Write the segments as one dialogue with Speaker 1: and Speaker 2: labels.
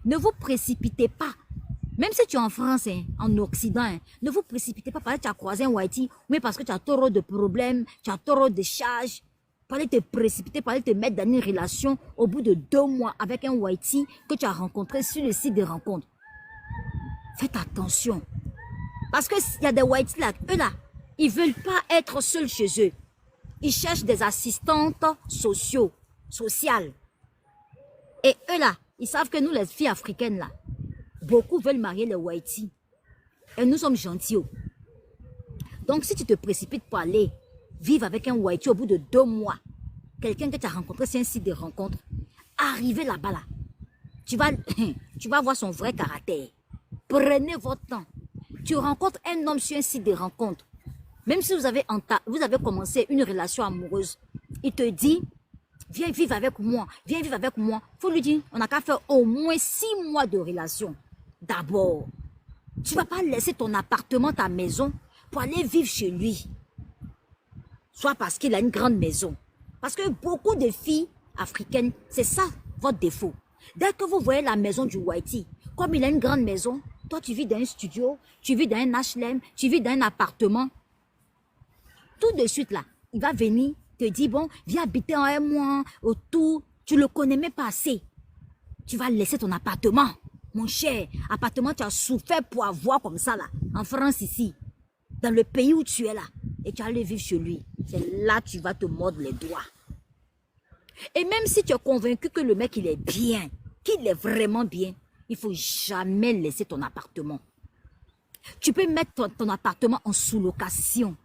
Speaker 1: Ne vous précipitez pas. Même si tu es en France, hein, en Occident, hein, ne vous précipitez pas parce que tu as croisé un Whitey, mais parce que tu as trop de problèmes, tu as trop de charges. Pour aller te précipiter, pour aller te mettre dans une relation au bout de 2 mois avec un Whitey que tu as rencontré sur le site de rencontre. Faites attention. Parce qu'il y a des Whiteys là, eux là, ils ne veulent pas être seuls chez eux. Ils cherchent des assistantes sociales. Et eux là, ils savent que nous les filles africaines là, beaucoup veulent marier les Whitey. Et nous sommes gentils. Donc si tu te précipites pour aller vivre avec un Whitey au bout de 2 mois, quelqu'un que tu as rencontré sur un site de rencontre, arrivé là-bas là, tu vas voir son vrai caractère. Prenez votre temps. Tu rencontres un homme sur un site de rencontre. Même si vous avez commencé une relation amoureuse, il te dit, viens vivre avec moi, viens vivre avec moi. Il faut lui dire, on n'a qu'à faire au moins 6 mois de relation. D'abord, tu ne vas pas laisser ton appartement, ta maison, pour aller vivre chez lui. Soit parce qu'il a une grande maison. Parce que beaucoup de filles africaines, c'est ça votre défaut. Dès que vous voyez la maison du Whitey, comme il a une grande maison, toi tu vis dans un studio, tu vis dans un HLM, tu vis dans un appartement. Tout de suite là, il va venir te dire, bon, viens habiter en moi, autour. Tu ne le connais même pas assez. Tu vas laisser ton appartement. Mon cher, appartement, tu as souffert pour avoir comme ça là, en France ici, dans le pays où tu es là, et tu vas aller vivre chez lui. C'est là que tu vas te mordre les doigts. Et même si tu es convaincu que le mec il est bien, qu'il est vraiment bien, il ne faut jamais laisser ton appartement. Tu peux mettre ton appartement en sous-location.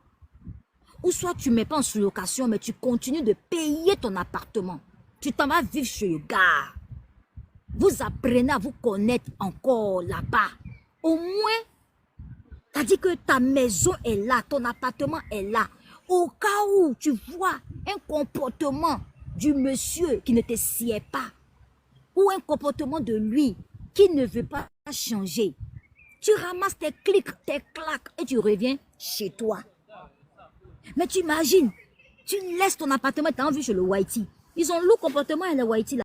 Speaker 1: Ou soit tu ne mets pas en sous-location, mais tu continues de payer ton appartement. Tu t'en vas vivre chez le gars. Vous apprenez à vous connaître encore là-bas. Au moins, tu as dit que ta maison est là, ton appartement est là. Au cas où tu vois un comportement du monsieur qui ne te sied pas, ou un comportement de lui qui ne veut pas changer, tu ramasses tes clics, tes claques et tu reviens chez toi. Mais tu imagines, tu laisses ton appartement, tu as envie chez le Whitey. Ils ont le comportement et le Whitey là.